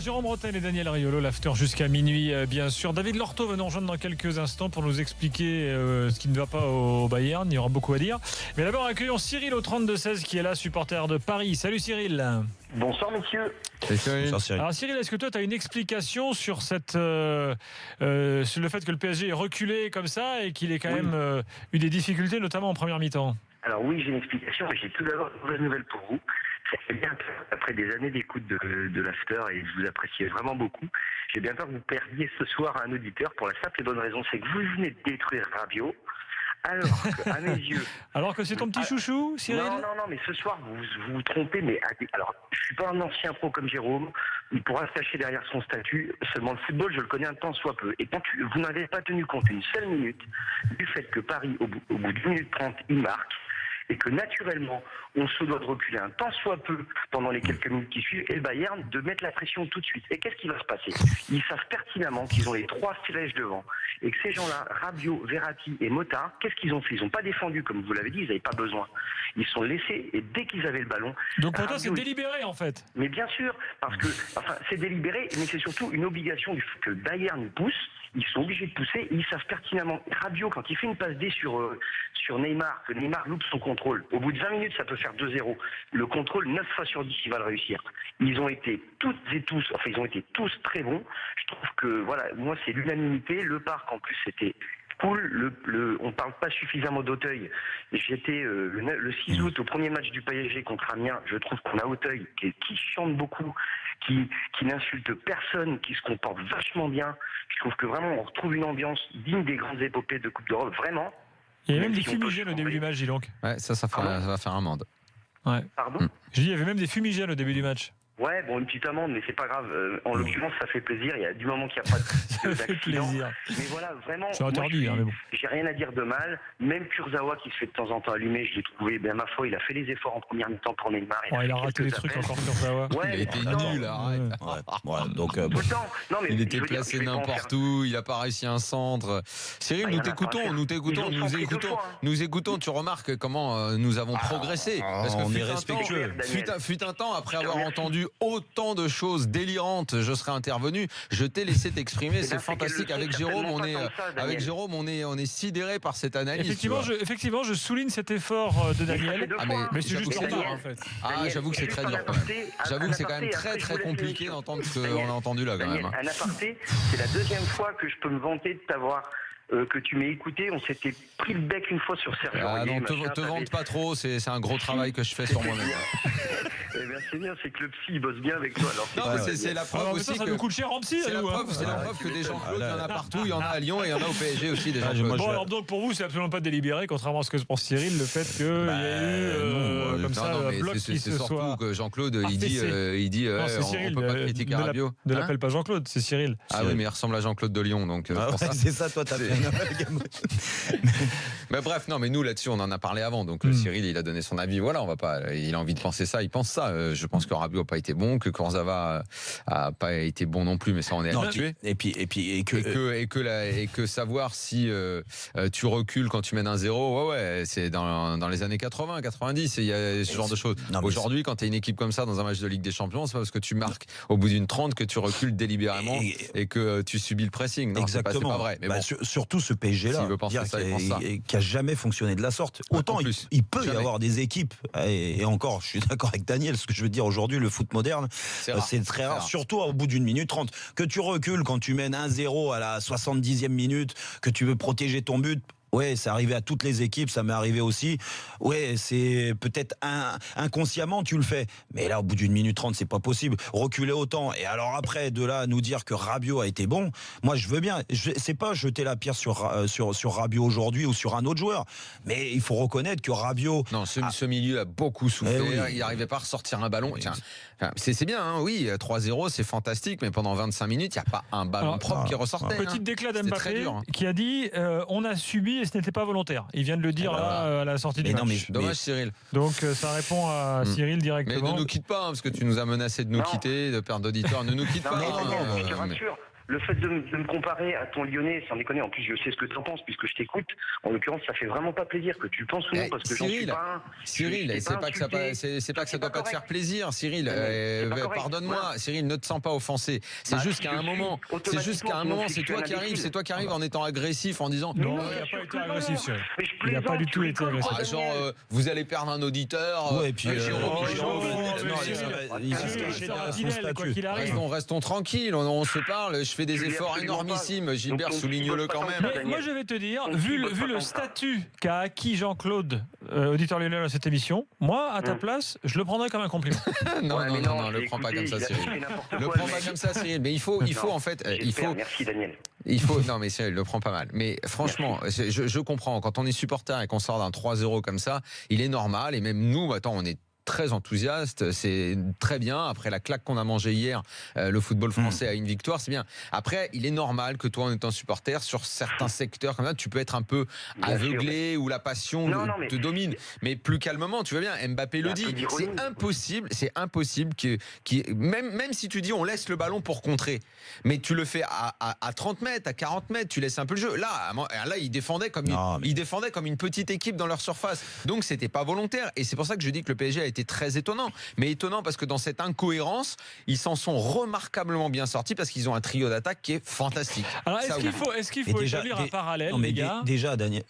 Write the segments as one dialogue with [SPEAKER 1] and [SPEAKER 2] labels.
[SPEAKER 1] Jérôme Bretagne et Daniel Riolo, l'after jusqu'à minuit, bien sûr. David Lorto va nous rejoindre dans quelques instants pour nous expliquer ce qui ne va pas au Bayern. Il y aura beaucoup à dire. Mais d'abord, accueillons Cyril au 32-16 qui est là, supporter de Paris. Salut Cyril.
[SPEAKER 2] Bonsoir messieurs.
[SPEAKER 3] Bonsoir Cyril.
[SPEAKER 1] Alors Cyril, est-ce que toi tu as une explication sur sur le fait que le PSG est reculé comme ça et qu'il ait quand même eu des difficultés, notamment en première mi-temps?
[SPEAKER 2] Alors oui, j'ai une explication, mais j'ai tout d'abord une mauvaise nouvelle pour vous. Ça fait bien après des années d'écoute de l'after, et je vous apprécie vraiment beaucoup. J'ai bien peur que vous perdiez ce soir un auditeur pour la simple et bonne raison, c'est que vous venez de détruire Rabiot. Alors qu'à mes yeux...
[SPEAKER 1] Alors que c'est ton petit chouchou, Cyril?
[SPEAKER 2] Non, mais ce soir, vous vous trompez, mais... Alors, je suis pas un ancien pro comme Jérôme, il pourra se cacher derrière son statut, seulement le football, je le connais un temps soit peu. Et quand vous n'avez pas tenu compte une seule minute du fait que Paris, au bout d'une minute 30, il marque, et que naturellement, on se doit de reculer un tant soit peu pendant les quelques minutes qui suivent, et le Bayern de mettre la pression tout de suite. Et qu'est-ce qui va se passer? Ils savent pertinemment qu'ils ont les trois flèches devant, et que ces gens-là, Rabiot, Verratti et Mota, qu'est-ce qu'ils ont fait? Ils n'ont pas défendu, comme vous l'avez dit, ils n'avaient pas besoin. Ils sont laissés, et dès qu'ils avaient le ballon...
[SPEAKER 1] Donc pour toi, c'est délibéré en fait?
[SPEAKER 2] Mais bien sûr, parce que c'est délibéré, mais c'est surtout une obligation que Bayern pousse. Ils sont obligés de pousser, ils savent pertinemment. Rabiot, quand il fait une passe D sur Neymar, que Neymar loupe son contrôle, au bout de 20 minutes, ça peut faire 2-0. Le contrôle, 9 fois sur 10, il va le réussir. Ils ont été ils ont été tous très bons. Je trouve que, voilà, moi, c'est l'unanimité. Le parc, en plus, c'était cool. On parle pas suffisamment d'Auteuil. J'étais le 6 août au premier match du PSG contre Amiens. Je trouve qu'on a Auteuil qui chante beaucoup, qui n'insulte personne, qui se comporte vachement bien. Je trouve que vraiment on retrouve une ambiance digne des grandes épopées de Coupe d'Europe, vraiment.
[SPEAKER 1] Il y avait même des fumigènes au début du match, dis donc.
[SPEAKER 3] Ouais, ça va faire amende.
[SPEAKER 2] Ouais. Pardon?
[SPEAKER 1] Je dis, il y avait même des fumigènes au début du match.
[SPEAKER 2] Ouais, bon, une petite amende, mais c'est pas grave. En l'occurrence, ça fait plaisir. Il y a du moment qu'il n'y a pas d'accident. Mais voilà, vraiment, j'ai rien à dire de mal. Même Kurzawa qui se fait de temps en temps allumer, je l'ai trouvé, ma foi, il a fait les efforts en première mi-temps pour Neymar.
[SPEAKER 1] Il a raté des trucs encore, Kurzawa.
[SPEAKER 3] Ouais, il était nul, arrête.
[SPEAKER 2] Donc, tout le temps. Non, mais
[SPEAKER 3] il était placé n'importe où, il n'a pas réussi un centre. Cyril, nous écoutons. Tu remarques comment nous avons progressé. Parce que
[SPEAKER 4] on est respectueux.
[SPEAKER 3] Fut un temps, après avoir entendu autant de choses délirantes, je serais intervenu. Je t'ai laissé t'exprimer, c'est fantastique. Avec Jérôme, on est sidéré par cette analyse.
[SPEAKER 1] Effectivement, je souligne cet effort de Daniel.
[SPEAKER 2] Mais
[SPEAKER 1] c'est juste pour toi, en fait.
[SPEAKER 3] J'avoue que c'est très dur. J'avoue que c'est quand même très très compliqué d'entendre ce qu'on a entendu là, quand même.
[SPEAKER 2] Un aparté, c'est la deuxième fois que je peux me vanter de t'avoir. Que tu m'aies écouté, on s'était pris le bec une fois sur Sergio.
[SPEAKER 3] Non, te vante pas trop, c'est un gros travail que je fais sur moi-même.
[SPEAKER 2] Eh bien, c'est bien, c'est que le psy il bosse bien avec toi. Alors,
[SPEAKER 3] c'est la preuve aussi
[SPEAKER 1] ça nous coûte cher en psy.
[SPEAKER 3] C'est la preuve que des Jean-Claude, il y en a partout, il y en a à Lyon et il y en a au PSG aussi des Jean-Claude.
[SPEAKER 1] Bon, alors donc pour vous, c'est absolument pas délibéré, contrairement à ce que pense Cyril, le fait qu'il y ait eu comme ça un bloc qui se soit.
[SPEAKER 3] C'est surtout que Jean-Claude, il dit on peut pas critiquer Rabiot.
[SPEAKER 1] Ne l'appelle pas Jean-Claude, c'est Cyril.
[SPEAKER 3] Ah oui, mais il ressemble à Jean-Claude de Lyon, donc
[SPEAKER 4] c'est ça, toi t'as fait un amalgame.
[SPEAKER 3] Mais bref, non, mais nous là-dessus, on en a parlé avant. Donc Cyril, il a donné son avis. Voilà, il a envie de penser ça, il pense ça. Je pense que Rabiot n'a pas été bon, que Kurzawa a pas été bon non plus, mais ça on est habitué.
[SPEAKER 4] Et
[SPEAKER 3] que savoir si tu recules quand tu mènes 1-0, c'est dans les années 80, 90, il y a ce genre de choses. Aujourd'hui, quand tu es une équipe comme ça dans un match de Ligue des Champions, c'est pas parce que tu marques au bout d'une 30 que tu recules délibérément et que tu subis le pressing. Non,
[SPEAKER 4] exactement.
[SPEAKER 3] C'est pas vrai. Mais bon,
[SPEAKER 4] surtout ce PSG-là, qui a jamais fonctionné de la sorte. Autant il peut y avoir des équipes, et encore, je suis d'accord avec Daniel, ce que je veux dire aujourd'hui, le foot moderne, c'est très rare, surtout au bout d'une minute 30. Que tu recules quand tu mènes 1-0 à la 70e minute, que tu veux protéger ton but. Ouais, c'est arrivé à toutes les équipes, ça m'est arrivé aussi. Ouais, c'est peut-être inconsciemment tu le fais, mais là au bout d'une minute 30, c'est pas possible. Reculer autant et alors après de là à nous dire que Rabiot a été bon, moi je veux bien. C'est pas jeter la pierre sur Rabiot aujourd'hui ou sur un autre joueur, mais il faut reconnaître que Rabiot.
[SPEAKER 3] Non, ce milieu a beaucoup souffert. Il n'arrivait pas à ressortir un ballon. Tiens, c'est bien, hein, oui, 3-0, c'est fantastique, mais pendant 25 minutes, il n'y a pas un ballon propre qui ressortait.
[SPEAKER 1] Petite déclat d'Mbappé qui a dit on a subi et ce n'était pas volontaire. Il vient de le dire à la sortie du match.
[SPEAKER 3] Dommage, Cyril.
[SPEAKER 1] Donc ça répond à Cyril directement.
[SPEAKER 3] Mais ne nous quitte pas, parce que tu nous as menacé de nous quitter, de perdre d'auditeurs. Ne nous quitte pas.
[SPEAKER 2] Je te rassure. le fait de me comparer à ton Lyonnais, sans déconner, en plus je sais ce que tu en penses puisque je t'écoute, en l'occurrence ça fait vraiment pas plaisir que tu le penses ou non, parce que j'en suis pas un.
[SPEAKER 3] Cyril, c'est pas que ça doit pas te faire plaisir, Cyril, pardonne-moi, Cyril, ne te sens pas offensé, c'est juste qu'à un moment, c'est toi qui arrives en étant agressif, en disant
[SPEAKER 1] non, il n'a pas été agressif, Cyril. Il n'a pas du tout été agressif.
[SPEAKER 3] Genre, vous allez perdre un auditeur.
[SPEAKER 4] Ouais, et puis
[SPEAKER 3] restons tranquilles, on se parle, je fais des efforts énormissimes, Gilbert, souligne-le quand même.
[SPEAKER 1] Mais moi je vais te dire, vu le statut qu'a acquis Jean-Claude, auditeur lyonnais à cette émission, moi à ta place, je le prendrais comme un compliment.
[SPEAKER 3] Non, le prends pas comme ça, Cyril. Le prends pas comme ça, Cyril. Mais il faut en fait,
[SPEAKER 2] Merci Daniel.
[SPEAKER 3] Non mais Cyril, le prend pas mal. Mais franchement, je comprends, quand on est supporter et qu'on sort d'un 3-0 comme ça, il est normal, et même nous, on est très enthousiaste, c'est très bien. Après la claque qu'on a mangée hier, le football français a une victoire, c'est bien. Après, il est normal que toi, en étant supporter, sur certains secteurs comme ça, tu peux être un peu aveuglé ou la passion te domine. Mais plus calmement, tu vois bien, Mbappé le dit, c'est impossible même si tu dis on laisse le ballon pour contrer, mais tu le fais à 30 mètres, à 40 mètres, tu laisses un peu le jeu. Là il défendait comme une petite équipe dans leur surface. Donc c'était pas volontaire, et c'est pour ça que je dis que le PSG a été très étonnant, mais étonnant parce que dans cette incohérence, ils s'en sont remarquablement bien sortis parce qu'ils ont un trio d'attaque qui est fantastique.
[SPEAKER 1] Alors est-ce qu'il faut établir un parallèle, les gars ?
[SPEAKER 4] Déjà, Daniel,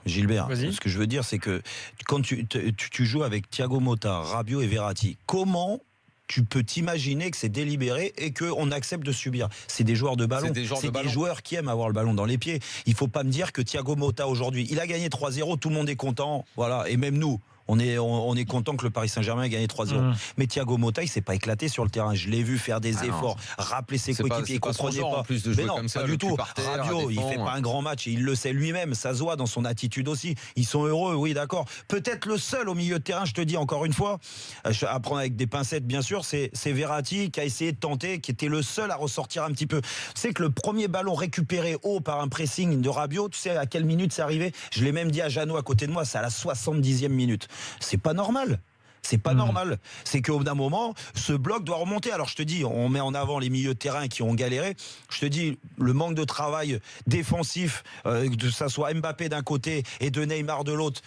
[SPEAKER 4] Gilbert, ce que je veux dire, c'est que quand tu joues avec Thiago Motta, Rabiot et Verratti, comment tu peux t'imaginer que c'est délibéré et qu'on accepte de subir? C'est des joueurs de ballon. C'est des joueurs qui aiment avoir le ballon dans les pieds. Il faut pas me dire que Thiago Motta aujourd'hui, il a gagné 3-0, tout le monde est content, voilà, et même nous. On est content que le Paris Saint-Germain ait gagné 3-0. Mais Thiago Motta, il s'est pas éclaté sur le terrain. Je l'ai vu faire des efforts, rappeler ses coéquipiers, il comprenait pas.
[SPEAKER 3] En plus de jouer comme ça,
[SPEAKER 4] pas du tout. Rabiot, il fait pas un grand match et il le sait lui-même. Ça se voit dans son attitude aussi. Ils sont heureux, oui, d'accord. Peut-être le seul au milieu de terrain, je te dis encore une fois, à prendre avec des pincettes, bien sûr, c'est Verratti qui a essayé de tenter, qui était le seul à ressortir un petit peu. C'est que le premier ballon récupéré haut par un pressing de Rabiot, tu sais à quelle minute c'est arrivé? Je l'ai même dit à Jeannot à côté de moi, c'est à la 70e minute. C'est pas normal. C'est pas normal. C'est qu'au bout d'un moment, ce bloc doit remonter. Alors je te dis, on met en avant les milieux de terrain qui ont galéré. Je te dis, le manque de travail défensif, que ça soit Mbappé d'un côté et de Neymar de l'autre,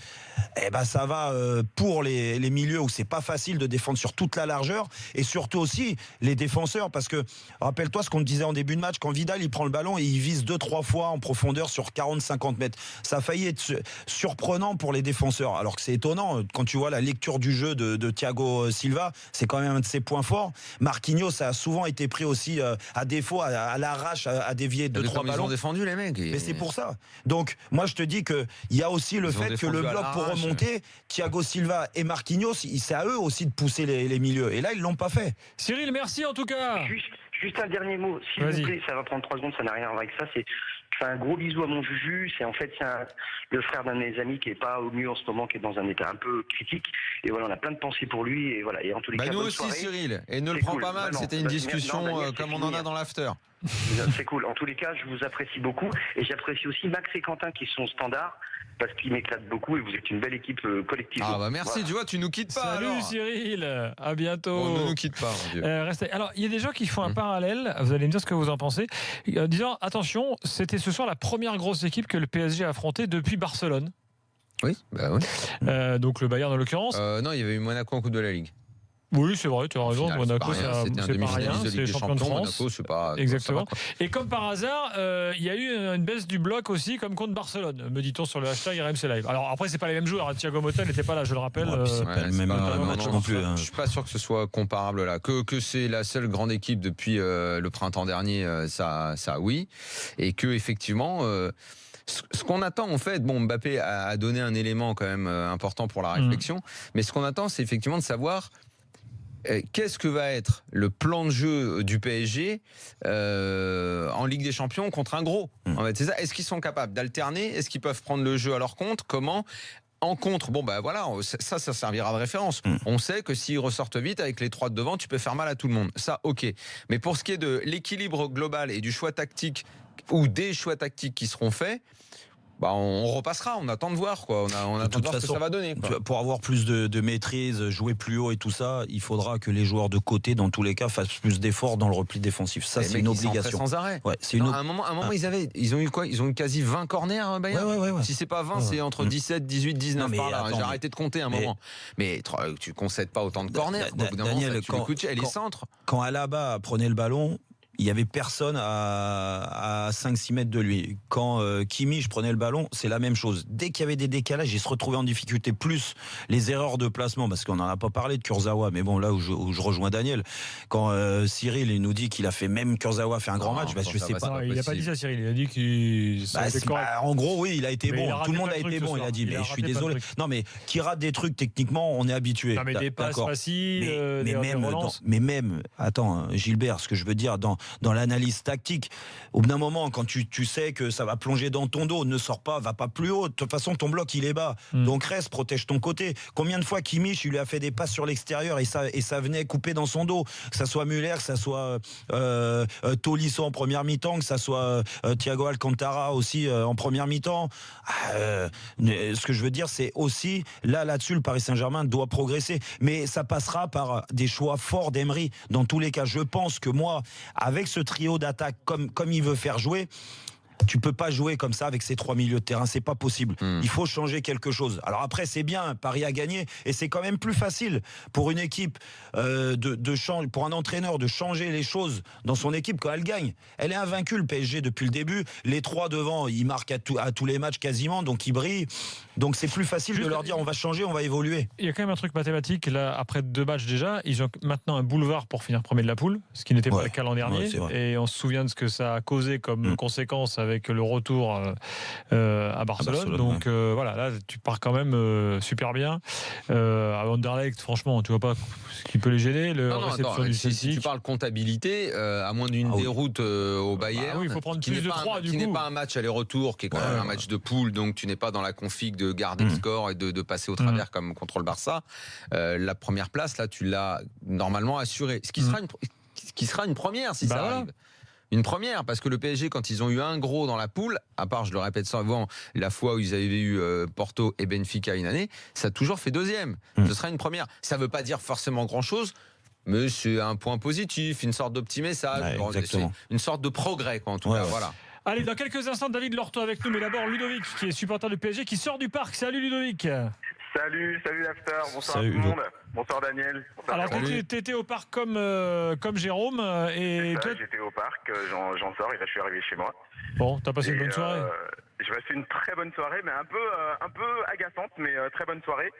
[SPEAKER 4] ça va pour les milieux où c'est pas facile de défendre sur toute la largeur, et surtout aussi les défenseurs, parce que rappelle-toi ce qu'on te disait en début de match, quand Vidal il prend le ballon et il vise 2-3 fois en profondeur sur 40-50 mètres. Ça a failli être surprenant pour les défenseurs, alors que c'est étonnant quand tu vois la lecture du jeu de Thiago Silva, c'est quand même un de ses points forts. Marquinhos a souvent été pris aussi à défaut, à l'arrache, à dévier 2-3 ballons.
[SPEAKER 3] Ils ont défendu les mecs.
[SPEAKER 4] Mais c'est pour ça. Donc moi je te dis que il y a aussi le fait que le bloc pour remonter, Thiago Silva et Marquinhos, c'est à eux aussi de pousser les milieux. Et là ils l'ont pas fait.
[SPEAKER 1] Cyril, merci en tout cas.
[SPEAKER 2] Juste un dernier mot, s'il vous plaît, ça va prendre 3 secondes, ça n'a rien à voir avec ça. Je fais un gros bisou à mon Juju. C'est le frère d'un de mes amis qui est pas au mieux en ce moment, qui est dans un état un peu critique. Et voilà, on a plein de pensées pour lui. Et voilà. Et en tous les cas,
[SPEAKER 3] nous aussi, soirée. Cyril. Et ne le prends pas mal. C'était une discussion comme on en a dans l'after.
[SPEAKER 2] C'est cool. En tous les cas, je vous apprécie beaucoup. Et j'apprécie aussi Max et Quentin qui sont standards, parce qu'ils m'éclatent beaucoup et vous êtes une belle équipe collective.
[SPEAKER 3] Merci, voilà. Tu vois, tu nous quittes pas.
[SPEAKER 1] Salut alors. Cyril, à bientôt.
[SPEAKER 3] On ne nous quitte pas, mon Dieu.
[SPEAKER 1] Restez. Alors, il y a des gens qui font un parallèle, vous allez me dire ce que vous en pensez, disant, attention, c'était ce soir la première grosse équipe que le PSG a affrontée depuis Barcelone.
[SPEAKER 3] Oui, oui.
[SPEAKER 1] Donc le Bayern en l'occurrence.
[SPEAKER 3] Non, il y avait eu Monaco en Coupe de la Ligue.
[SPEAKER 1] Oui, c'est vrai, tu as raison. Monaco, c'est pas rien, c'est champion de France.
[SPEAKER 3] Monaco, c'est pas,
[SPEAKER 1] exactement. Et comme par hasard, il y a eu une baisse du bloc aussi, comme contre Barcelone, me dit-on sur le hashtag RMC Live. Alors après, c'est pas les mêmes joueurs. Thiago Motta n'était pas là, je le rappelle.
[SPEAKER 4] C'est pas le même match non plus.
[SPEAKER 3] Je suis pas sûr que ce soit comparable là. Que c'est la seule grande équipe depuis le printemps dernier, ça oui. Et que effectivement. Ce qu'on attend en fait, Mbappé a donné un élément quand même important pour la réflexion, mais ce qu'on attend, c'est effectivement de savoir qu'est-ce que va être le plan de jeu du PSG en Ligue des Champions contre un gros. En fait, c'est ça. Est-ce qu'ils sont capables d'alterner? Est-ce qu'ils peuvent prendre le jeu à leur compte? Comment? En contre, voilà, ça servira de référence. On sait que s'ils ressortent vite avec les 3 de devant, tu peux faire mal à tout le monde. Ça, ok. Mais pour ce qui est de l'équilibre global et du choix tactique ou des choix tactiques qui seront faits, On repassera, on attend de voir quoi. On attend de voir ce que ça va donner.
[SPEAKER 4] Pour avoir plus de maîtrise, jouer plus haut et tout ça, il faudra que les joueurs de côté, dans tous les cas, fassent plus d'efforts dans le repli défensif. Ça, c'est une obligation.
[SPEAKER 3] Sans arrêt.
[SPEAKER 4] Ouais,
[SPEAKER 3] à un moment, ils ont eu quoi ? Ils ont eu quasi 20 corners, Bayern.
[SPEAKER 4] Ouais.
[SPEAKER 3] Si c'est pas 20, c'est entre 17, 18, 19 par là. J'ai arrêté de compter un moment. Mais tu concèdes pas autant de corners.
[SPEAKER 4] Daniel,
[SPEAKER 3] les centres.
[SPEAKER 4] Quand Alaba prenait le ballon, il n'y avait personne à 5-6 mètres de lui. Quand Kimmich prenait le ballon, c'est la même chose. Dès qu'il y avait des décalages, il se retrouvait en difficulté. Plus les erreurs de placement, parce qu'on n'en a pas parlé de Kurzawa, mais bon, là où je rejoins Daniel, quand Cyril il nous dit qu'il a fait, même Kurzawa fait un grand match, je sais pas.
[SPEAKER 1] Il n'a pas dit ça, Cyril. Il a dit qu'il.
[SPEAKER 4] En gros, oui, il a été bon. Tout le monde a été bon. Il a dit, mais je suis désolé. Non, mais qui rate des trucs, techniquement, on est habitué.
[SPEAKER 1] Non, mais des passes faciles,
[SPEAKER 4] mais même, attends, Gilbert, ce que je veux dire, dans l'analyse tactique, au bout d'un moment, quand tu sais que ça va plonger dans ton dos, ne sors pas, va pas plus haut. De toute façon, ton bloc il est bas. Donc reste, protège ton côté. Combien de fois Kimmich il lui a fait des passes sur l'extérieur et ça venait couper dans son dos, que ça soit Müller, que ça soit Tolisso en première mi-temps, que ça soit Thiago Alcantara aussi en première mi-temps. Ce que je veux dire, c'est aussi là-dessus, le Paris Saint-Germain doit progresser, mais ça passera par des choix forts d'Emery. Dans tous les cas, je pense que moi, avec ce trio d'attaque comme il veut faire jouer, tu peux pas jouer comme ça avec ces 3 milieux de terrain, c'est pas possible. Il faut changer quelque chose. Alors après, c'est bien, Paris a gagné, et c'est quand même plus facile pour une équipe pour un entraîneur de changer les choses dans son équipe quand elle gagne. Elle est invaincue, le PSG, depuis le début. Les 3 devant, ils marquent à tous les matchs quasiment, donc ils brillent. Donc c'est plus facile de leur dire on va changer, on va évoluer.
[SPEAKER 1] Il y a quand même un truc mathématique là, après 2 matchs déjà, ils ont maintenant un boulevard pour finir premier de la poule, ce qui n'était pas le cas l'an dernier, et on se souvient de ce que ça a causé comme conséquence avec le retour à Barcelone. Donc voilà, là tu pars quand même super bien. À Anderlecht, franchement, tu vois pas ce qui peut les gêner.
[SPEAKER 3] Si tu parles comptabilité, à moins d'une déroute au Bayern,
[SPEAKER 1] il faut prendre plus de 3 du coup.
[SPEAKER 3] Qui n'est pas un match aller-retour, qui est quand même un match de poule, donc tu n'es pas dans la config de garder le score et de passer au travers comme contre le Barça. La première place, là, tu l'as normalement assurée. Ce qui sera une première si ça arrive. Une première, parce que le PSG, quand ils ont eu un gros dans la poule, à part, je le répète souvent, la fois où ils avaient eu Porto et Benfica une année, ça a toujours fait deuxième. Ce sera une première. Ça ne veut pas dire forcément grand-chose, mais c'est un point positif, une sorte de petit message, une sorte de progrès, quoi, en tout cas. Voilà.
[SPEAKER 1] Allez, dans quelques instants, David Lorto avec nous, mais d'abord Ludovic, qui est supporter du PSG, qui sort du parc. Salut Ludovic.
[SPEAKER 5] Salut l'after, bonsoir à tout le monde. Bonsoir Daniel.
[SPEAKER 1] Alors t'étais au parc comme Jérôme et
[SPEAKER 5] toi j'étais au parc, j'en sors et là je suis arrivé chez moi.
[SPEAKER 1] Bon, t'as passé une bonne soirée.
[SPEAKER 5] J'ai passé une très bonne soirée, mais un peu agaçante, mais très bonne soirée.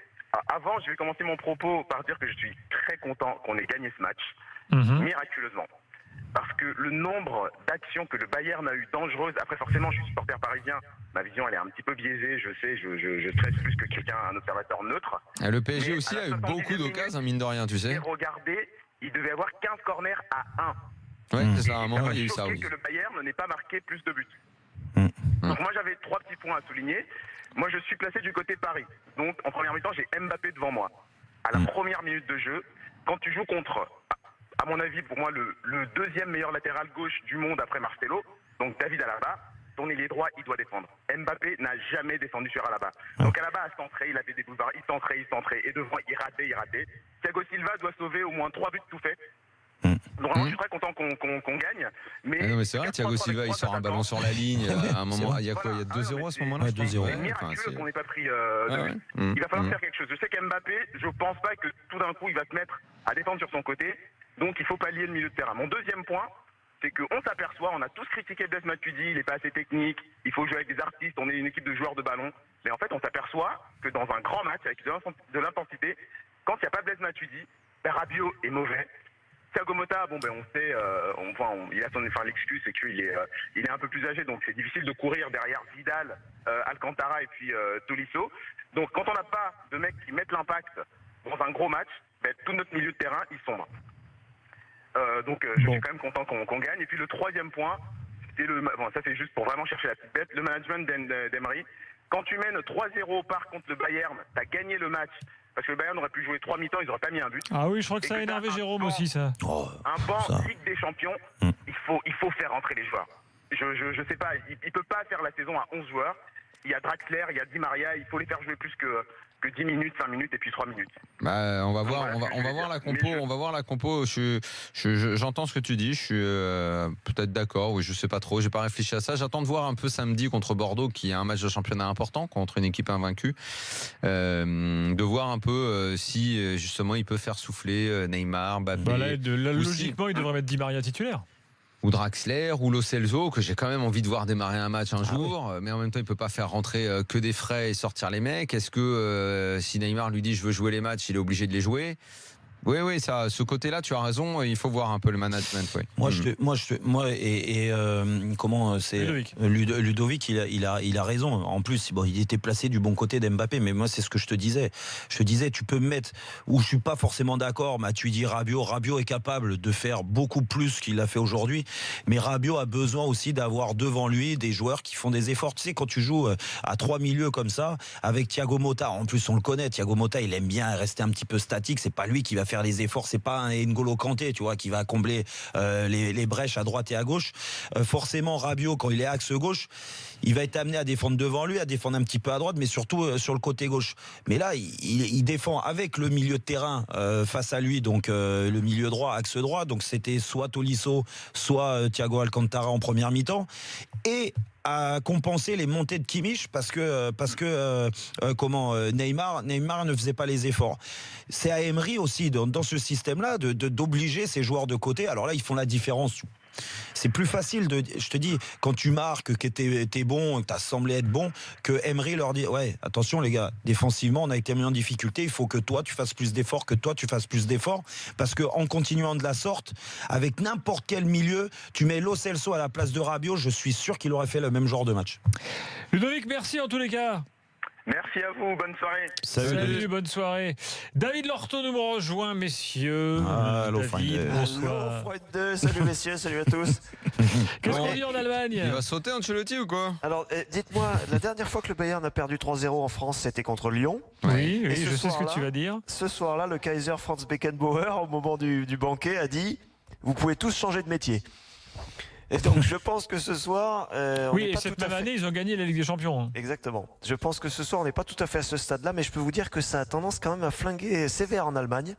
[SPEAKER 5] Avant, je vais commencer mon propos par dire que je suis très content qu'on ait gagné ce match, miraculeusement. Parce que le nombre d'actions que le Bayern a eu dangereuses, après forcément je suis supporter parisien, ma vision elle est un petit peu biaisée, je sais, je stresse plus que un observateur neutre.
[SPEAKER 3] Et le PSG aussi a eu beaucoup d'occasions, mine de rien, tu sais.
[SPEAKER 5] Et regardez, il devait avoir 15 corners à 1.
[SPEAKER 3] Ouais, c'est ça, à un moment il y a eu ça.
[SPEAKER 5] Que le Bayern n'ait pas marqué plus de buts. Donc moi j'avais 3 petits points à souligner. Moi je suis placé du côté de Paris. Donc en première mi-temps j'ai Mbappé devant moi. À la première minute de jeu, quand tu joues contre, à mon avis, pour moi, le deuxième meilleur latéral gauche du monde après Marcelo, donc David Alaba, ton ailier droit, il doit défendre. Mbappé n'a jamais défendu sur Alaba. Donc Alaba a centré, il avait des boulevards, il centrait, et devant, il ratait. Thiago Silva doit sauver au moins 3 buts tout fait. Donc vraiment, je suis très content qu'on gagne. Mais
[SPEAKER 3] c'est vrai, Thiago Silva, il sort un ballon sur la ligne. À un moment, il y a quoi ? Il y a 2-0 à ce moment-là ?
[SPEAKER 4] 2-0.
[SPEAKER 5] C'est miraculeux qu'on n'ait pas pris de but. Il va falloir faire quelque chose. Je sais qu'Mbappé, je pense pas que tout d'un coup, il va se mettre à défendre sur son côté. Donc il faut pallier le milieu de terrain. Mon deuxième point, c'est qu'on s'aperçoit, on a tous critiqué Blaise Matuidi, il n'est pas assez technique, il faut jouer avec des artistes, on est une équipe de joueurs de ballon. Mais en fait, on s'aperçoit que dans un grand match, avec de l'intensité, quand il n'y a pas Blaise Matuidi, Rabiot est mauvais. Thiago Motta, on sait, il a l'excuse, c'est qu'il est un peu plus âgé, donc c'est difficile de courir derrière Vidal, Alcantara et puis Tolisso. Donc quand on n'a pas de mecs qui mettent l'impact dans un gros match, tout notre milieu de terrain, il sombre. Donc je suis quand même content qu'on gagne. Et puis le troisième point, ça c'est juste pour vraiment chercher la petite bête, le management d'Emery. Quand tu mènes 3-0 au parc contre le Bayern, tu as gagné le match, parce que le Bayern aurait pu jouer 3 mi-temps, ils n'auraient pas mis un but.
[SPEAKER 1] Ah oui, je crois que ça a énervé Jérôme aussi, ça.
[SPEAKER 5] Un banc Ligue des Champions, il faut faire rentrer les joueurs. Je sais pas, il peut pas faire la saison à 11 joueurs. il y a Draxler, il y a Di Maria, il faut les faire jouer plus que 10 minutes, 5 minutes et puis 3 minutes.
[SPEAKER 3] On va voir la compo. On va voir la compo. J'entends ce que tu dis. Je suis peut-être d'accord. Oui, je sais pas trop. J'ai pas réfléchi à ça. J'attends de voir un peu samedi contre Bordeaux, qui est un match de championnat important contre une équipe invaincue. De voir un peu si justement il peut faire souffler Neymar, Mbappé.
[SPEAKER 1] Logiquement, il devrait mettre Di Maria titulaire.
[SPEAKER 3] Ou Draxler, ou Lo Celso, que j'ai quand même envie de voir démarrer un match un jour, mais en même temps il peut pas faire rentrer que des frais et sortir les mecs. Est-ce que si Neymar lui dit je veux jouer les matchs, il est obligé de les jouer? Oui, ça, ce côté-là, tu as raison. Il faut voir un peu le management. Oui.
[SPEAKER 4] Ludovic, il a raison. En plus, il était placé du bon côté d'Mbappé. Mais moi, c'est ce que je te disais. Je te disais, tu peux me mettre où je suis pas forcément d'accord. Tu dis Rabiot est capable de faire beaucoup plus qu'il a fait aujourd'hui. Mais Rabiot a besoin aussi d'avoir devant lui des joueurs qui font des efforts. Tu sais, quand tu joues à 3 milieux comme ça, avec Thiago Motta. En plus, on le connaît. Thiago Motta, il aime bien rester un petit peu statique. C'est pas lui qui va faire les efforts, c'est pas un N'Golo Kanté, tu vois, qui va combler les brèches à droite et à gauche. Forcément, Rabiot, quand il est axe gauche, il va être amené à défendre devant lui, à défendre un petit peu à droite, mais surtout sur le côté gauche. Mais là, il défend avec le milieu de terrain face à lui, donc le milieu droit, axe droit. Donc c'était soit Tolisso, soit Thiago Alcantara en première mi-temps. Et à compenser les montées de Kimmich parce que Neymar ne faisait pas les efforts. C'est à Emery aussi dans ce système-là d'obliger ces joueurs de côté. Alors là, ils font la différence. C'est plus facile je te dis, quand tu marques, que t'es bon, que t'as semblé être bon, que Emery leur dit ouais, attention les gars, défensivement on a été mis en difficulté, il faut que toi tu fasses plus d'efforts, parce que en continuant de la sorte, avec n'importe quel milieu, tu mets Lo Celso à la place de Rabiot, je suis sûr qu'il aurait fait le même genre de match.
[SPEAKER 1] Ludovic, merci en tous les cas.
[SPEAKER 5] Merci à vous, bonne soirée.
[SPEAKER 1] Salut, bonne soirée. David Lorto nous rejoint, messieurs.
[SPEAKER 4] Allô,
[SPEAKER 1] David, bonsoir.
[SPEAKER 6] Salut messieurs, salut à tous.
[SPEAKER 1] Qu'est-ce qu'on dit en Allemagne?
[SPEAKER 3] Il va sauter Ancelotti ou quoi?
[SPEAKER 6] Alors, dites-moi, la dernière fois que le Bayern a perdu 3-0 en France, c'était contre Lyon.
[SPEAKER 1] Oui, je sais ce que tu vas dire.
[SPEAKER 6] Ce soir-là, le Kaiser Franz Beckenbauer, au moment du banquet, a dit « Vous pouvez tous changer de métier ». Et donc je pense que ce soir...
[SPEAKER 1] et cette même année, ils ont gagné la Ligue des Champions.
[SPEAKER 6] Exactement. Je pense que ce soir, on n'est pas tout à fait à ce stade-là, mais je peux vous dire que ça a tendance quand même à flinguer sévère en Allemagne.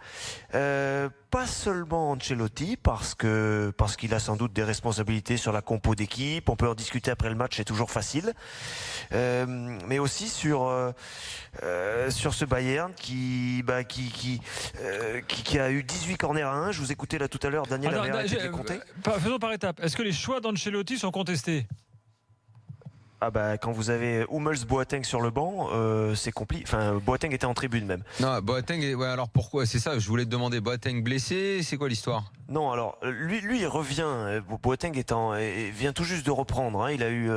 [SPEAKER 6] Pas seulement Ancelotti, parce qu'il a sans doute des responsabilités sur la compo d'équipe, on peut en discuter après le match, c'est toujours facile, mais aussi sur ce Bayern qui a eu 18 corners à 1. Je vous écoutais là tout à l'heure, Daniel avait arrêté de les compter.
[SPEAKER 1] Faisons par étapes. Est-ce que les choix d'Ancelotti sont contestés?
[SPEAKER 6] Quand vous avez Hummels, Boateng sur le banc, c'est compliqué. Enfin, Boateng était en tribune même.
[SPEAKER 3] Non, Boateng. Ouais, alors pourquoi? C'est ça. Je voulais te demander. Boateng blessé, c'est quoi l'histoire?
[SPEAKER 6] Non, alors lui il revient. Boateng vient tout juste de reprendre. Hein. Il a eu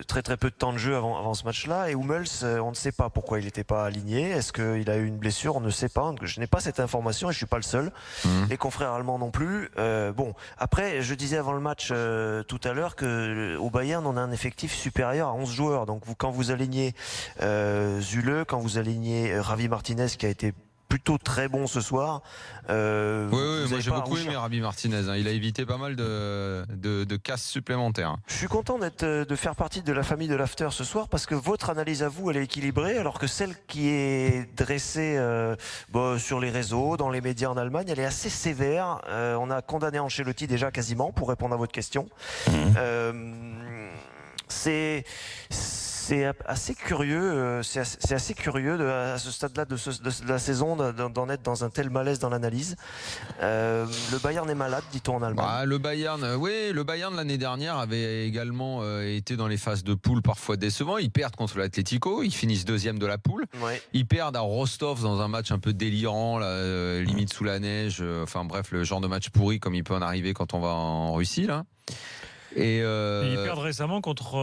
[SPEAKER 6] très très peu de temps de jeu avant ce match-là. Et Hummels, on ne sait pas pourquoi il n'était pas aligné. Est-ce qu'il a eu une blessure? On ne sait pas. Je n'ai pas cette information et je suis pas le seul. Les confrères allemands non plus. Après, je disais avant le match tout à l'heure que au Bayern, on a un effectif supérieur à 11 joueurs. Donc quand vous alignez Zule, quand vous alignez Javi Martinez qui a été plutôt très bon ce soir.
[SPEAKER 3] Moi j'ai beaucoup aimé Javi Martinez. Il a évité pas mal de casses supplémentaires.
[SPEAKER 6] Je suis content de faire partie de la famille de l'After ce soir parce que votre analyse à vous, elle est équilibrée, alors que celle qui est dressée sur les réseaux, dans les médias en Allemagne, elle est assez sévère. On a condamné Ancelotti déjà quasiment, pour répondre à votre question. C'est assez curieux, c'est assez curieux à ce stade-là de la saison d'en être dans un tel malaise dans l'analyse. Le Bayern est malade, dit-on en Allemagne.
[SPEAKER 3] Le Bayern l'année dernière avait également été dans les phases de poule parfois décevants. Ils perdent contre l'Atlético, ils finissent deuxième de la poule. Ouais. Ils perdent à Rostov dans un match un peu délirant, limite sous la neige. Enfin bref, le genre de match pourri comme il peut en arriver quand on va en Russie là. Et
[SPEAKER 1] ils perdent récemment contre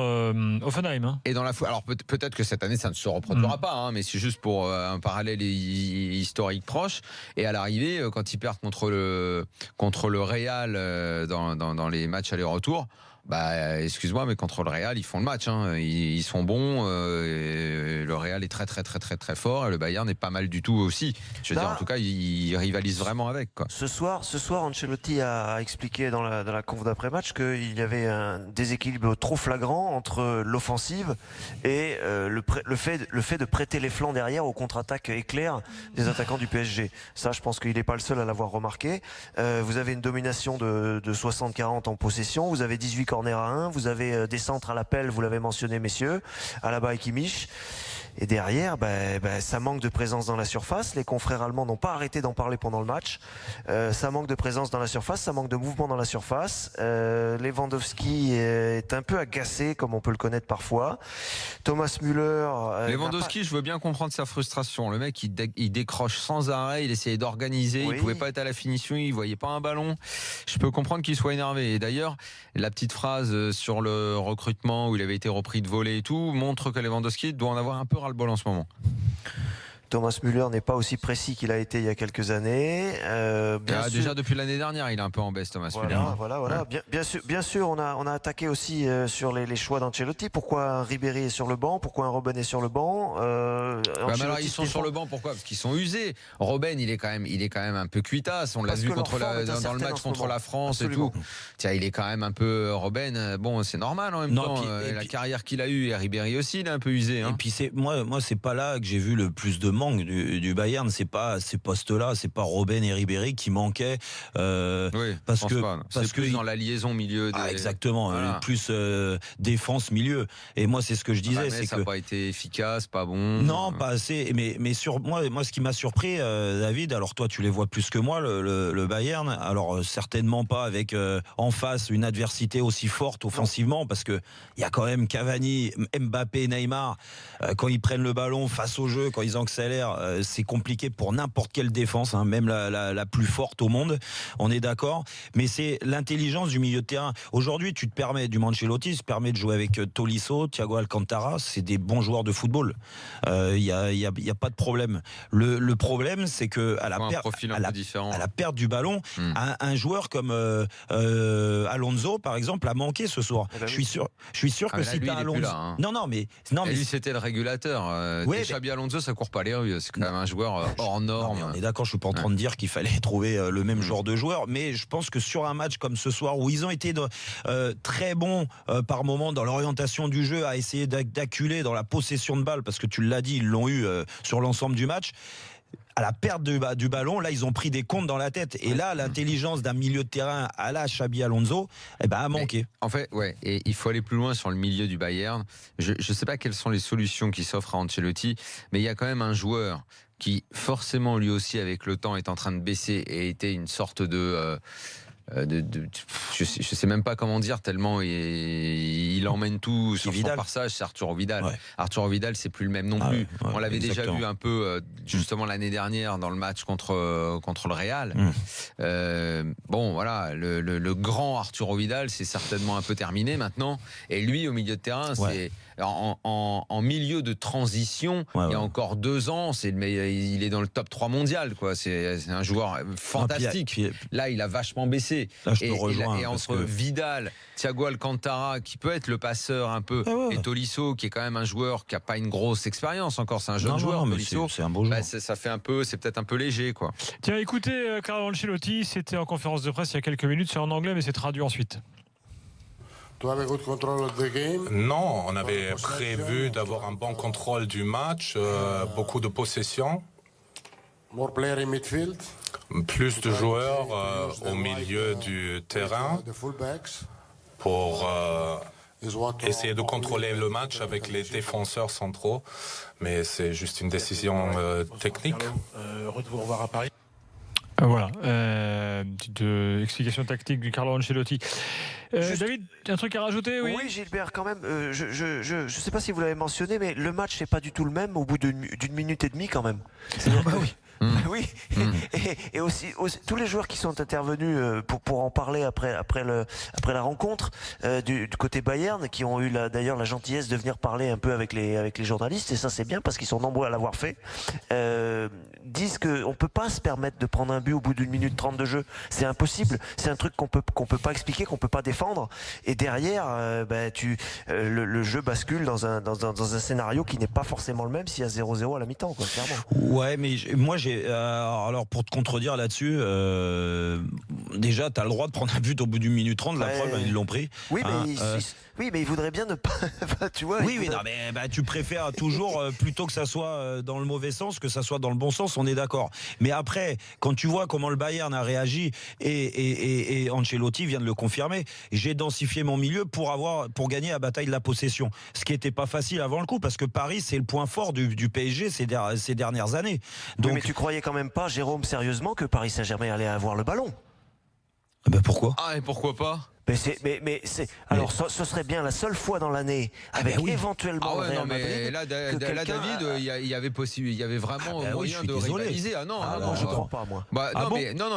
[SPEAKER 1] Hoffenheim. Hein.
[SPEAKER 3] Et dans la alors peut-être que cette année ça ne se reproduira pas, mais c'est juste pour un parallèle historique proche. Et à l'arrivée, quand ils perdent contre le Real dans les matchs aller-retour, excuse-moi, mais contre le Real, ils font le match. Ils sont bons. Le Real est très, très, très, très, très fort. Et le Bayern n'est pas mal du tout aussi. Je veux dire, en tout cas, ils rivalisent vraiment avec. Quoi.
[SPEAKER 6] Ce soir, Ancelotti a expliqué dans la conf d'après-match qu'il y avait un déséquilibre trop flagrant entre l'offensive et le fait de prêter les flancs derrière aux contre-attaques éclairs des attaquants du PSG. Ça, je pense qu'il n'est pas le seul à l'avoir remarqué. Vous avez une domination de 60-40 en possession. Vous avez 18 corners à 1. Vous avez des centres à l'appel, vous l'avez mentionné, messieurs, Alaba et Kimmich. Et derrière, ça manque de présence dans la surface. Les confrères allemands n'ont pas arrêté d'en parler pendant le match. Ça manque de présence dans la surface, ça manque de mouvement dans la surface. Lewandowski est un peu agacé, comme on peut le connaître parfois. Thomas Müller...
[SPEAKER 3] Lewandowski, je veux bien comprendre sa frustration. Le mec, il décroche sans arrêt, il essayait d'organiser, il pouvait pas être à la finition, il voyait pas un ballon. Je peux comprendre qu'il soit énervé. Et d'ailleurs, la petite phrase sur le recrutement où il avait été repris de volée et tout montre que Lewandowski doit en avoir un peu ras le bol en ce moment.
[SPEAKER 6] Thomas Müller n'est pas aussi précis qu'il a été il y a quelques années.
[SPEAKER 3] Déjà depuis l'année dernière, il est un peu en baisse, Thomas Müller.
[SPEAKER 6] Voilà. Ouais. Bien sûr, on a attaqué aussi sur les choix d'Ancelotti. Pourquoi un Ribéry est sur le banc? Pourquoi un Robben est sur le banc?
[SPEAKER 3] Alors ils sont sur le banc, pourquoi? Parce qu'ils sont usés. Robben, il est quand même un peu cuitasse. On l'a vu dans le match contre la France. Absolument. Et tout. Tiens, il est quand même un peu Robben. Bon, c'est normal en même temps. La carrière qu'il a eue, et Ribéry aussi, il est un peu usé.
[SPEAKER 4] Et puis moi, c'est pas là que j'ai vu le plus de manque du Bayern, c'est pas ces postes-là, c'est pas Robben et Ribéry qui manquaient parce que
[SPEAKER 3] plus dans la liaison milieu
[SPEAKER 4] exactement, plus défense milieu. Et moi c'est ce que je disais, c'est
[SPEAKER 3] ça
[SPEAKER 4] que
[SPEAKER 3] n'a pas été efficace, pas bon.
[SPEAKER 4] Non, pas assez. Mais sur moi ce qui m'a surpris, David, alors toi tu les vois plus que moi, le Bayern, alors certainement pas avec en face une adversité aussi forte offensivement, parce que il y a quand même Cavani, Mbappé, Neymar, quand ils prennent le ballon face au jeu, quand ils accélèrent, c'est compliqué pour n'importe quelle défense, même la plus forte au monde, on est d'accord, mais c'est l'intelligence du milieu de terrain. Aujourd'hui, du Ancelotti se permet de jouer avec Tolisso, Thiago Alcantara, c'est des bons joueurs de football. Il y a pas de problème. Le problème, c'est que à la perte du ballon, un joueur comme Alonso, par exemple, a manqué ce soir. Je suis sûr que si t'as Alonso, mais
[SPEAKER 3] lui c'était le régulateur. Xabi Alonso, ça court pas les rues. C'est quand même un joueur hors norme.
[SPEAKER 4] On est d'accord, je suis pas en train de dire qu'il fallait trouver le même genre de joueur, mais je pense que sur un match comme ce soir où ils ont été très bons par moment dans l'orientation du jeu, à essayer d'acculer dans la possession de balle, parce que tu l'as dit, ils l'ont eu sur l'ensemble du match. À la perte du ballon, là, ils ont pris des comptes dans la tête. Et là, l'intelligence d'un milieu de terrain à la Xabi Alonso, a manqué.
[SPEAKER 3] Mais, en fait, et il faut aller plus loin sur le milieu du Bayern. Je ne sais pas quelles sont les solutions qui s'offrent à Ancelotti, mais il y a quand même un joueur qui, forcément, lui aussi, avec le temps, est en train de baisser et était une sorte de... je sais même pas comment dire, tellement il emmène tout sur son passage, c'est Arturo Vidal. Arturo Vidal, c'est plus le même non plus. On l'avait déjà vu un peu justement l'année dernière dans le match contre le Real. Bon, voilà, le grand Arturo Vidal, c'est certainement un peu terminé maintenant. Et lui, au milieu de terrain, c'est en milieu de transition. Il y a encore 2 ans, il est dans le top 3 mondial, quoi. C'est un joueur fantastique. Là, il a vachement baissé.
[SPEAKER 4] Là, je te rejoins,
[SPEAKER 3] et entre Vidal, Thiago Alcantara, qui peut être le passeur un peu, et Tolisso, qui est quand même un joueur qui n'a pas une grosse expérience encore, c'est un jeune joueur. Tolisso,
[SPEAKER 4] c'est un beau joueur.
[SPEAKER 3] Ça fait c'est peut-être un peu léger, quoi.
[SPEAKER 1] Tiens, écoutez, Carlo Ancelotti, c'était en conférence de presse il y a quelques minutes, c'est en anglais, mais c'est traduit ensuite.
[SPEAKER 7] Non, on avait prévu d'avoir un bon contrôle du match, beaucoup de possession. Plus de joueurs au milieu du terrain pour essayer de contrôler le match avec les défenseurs centraux. Mais c'est juste une décision technique.
[SPEAKER 1] Retour voir à Paris. Voilà, petite explication tactique du Carlo Ancelotti. David, un truc à rajouter?
[SPEAKER 6] Oui, Gilbert, quand même, je sais pas si vous l'avez mentionné, mais le match n'est pas du tout le même au bout d'une minute et demie quand même. Oui, et aussi tous les joueurs qui sont intervenus pour en parler après la rencontre du côté Bayern, qui ont eu d'ailleurs la gentillesse de venir parler un peu avec les journalistes, et ça c'est bien parce qu'ils sont nombreux à l'avoir fait, disent qu'on peut pas se permettre de prendre un but au bout d'1 minute 30 de jeu, c'est impossible, c'est un truc qu'on peut pas expliquer, qu'on peut pas défendre, et derrière le jeu bascule dans un scénario qui n'est pas forcément le même s'il y a 0-0 à la mi-temps, quoi, clairement.
[SPEAKER 4] Ouais, mais moi alors pour te contredire là-dessus, déjà t'as le droit de prendre un but au bout d'une minute 30, la preuve ils l'ont pris.
[SPEAKER 6] Oui, mais ils voudraient bien ne pas tu vois.
[SPEAKER 4] Oui, non, mais tu préfères toujours plutôt que ça soit dans le mauvais sens que ça soit dans le bon sens, on est d'accord. Mais après, quand tu vois comment le Bayern a réagi et Ancelotti vient de le confirmer, j'ai densifié mon milieu pour gagner la bataille de la possession. Ce qui n'était pas facile avant le coup, parce que Paris c'est le point fort du PSG ces dernières années. Donc,
[SPEAKER 6] mais tu croyais quand même pas, Jérôme, sérieusement, que Paris Saint-Germain allait avoir le ballon?
[SPEAKER 4] Pourquoi?
[SPEAKER 3] Et pourquoi pas?
[SPEAKER 6] Alors, ce serait bien la seule fois dans l'année, avec éventuellement le Real Madrid.
[SPEAKER 3] Là, David, il y avait vraiment moyen de rivaliser.
[SPEAKER 6] Je crois pas, moi.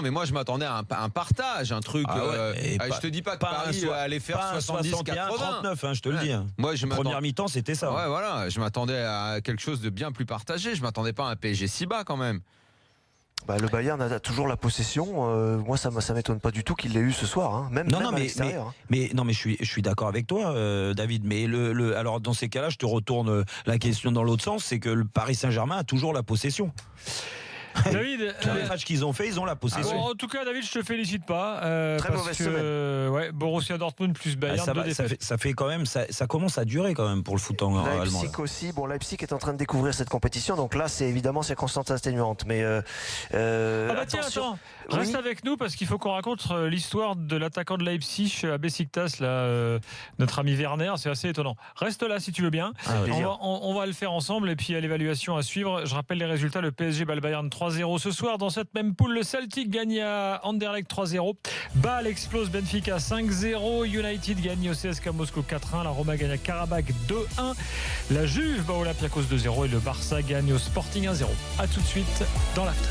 [SPEAKER 3] Mais moi, je m'attendais à un partage, un truc. Je te dis pas que Paris allait faire 70-80.
[SPEAKER 4] Je te le dis.
[SPEAKER 3] Moi,
[SPEAKER 4] première mi-temps, c'était ça.
[SPEAKER 3] Ouais, voilà. Je m'attendais à quelque chose de bien plus partagé. Je m'attendais pas à un PSG si bas, quand même.
[SPEAKER 6] Le Bayern a toujours la possession. Moi, ça m'étonne pas du tout qu'il l'ait eu ce soir, hein. Même à l'extérieur.
[SPEAKER 4] Mais je suis d'accord avec toi, David. Mais alors dans ces cas-là, je te retourne la question dans l'autre sens, c'est que le Paris Saint-Germain a toujours la possession.
[SPEAKER 1] David,
[SPEAKER 4] tous les matchs qu'ils ont fait, ils ont la possession.
[SPEAKER 1] En tout cas, David, je te félicite pas.
[SPEAKER 6] Très mauvaise semaine.
[SPEAKER 1] Borussia Dortmund plus Bayern.
[SPEAKER 4] Ça fait quand même, ça commence à durer quand même pour le foot allemand.
[SPEAKER 6] Leipzig aussi. Leipzig est en train de découvrir cette compétition, donc là, c'est évidemment circonstance atténuante. Mais
[SPEAKER 1] tiens, attends, reste avec nous parce qu'il faut qu'on raconte l'histoire de l'attaquant de Leipzig à Besiktas, notre ami Werner. C'est assez étonnant. Reste là si tu veux bien. On va le faire ensemble et puis à l'évaluation à suivre. Je rappelle les résultats. Le PSG bat le Bayern 3-0 ce soir. Dans cette même poule, le Celtic gagne à Anderlecht 3-0. Bâle explose Benfica 5-0. United gagne au CSKA Moscou 4-1. La Roma gagne à Karabakh 2-1. La Juve bat Olympiakos 2-0 et le Barça gagne au Sporting 1-0. A tout de suite dans l'after.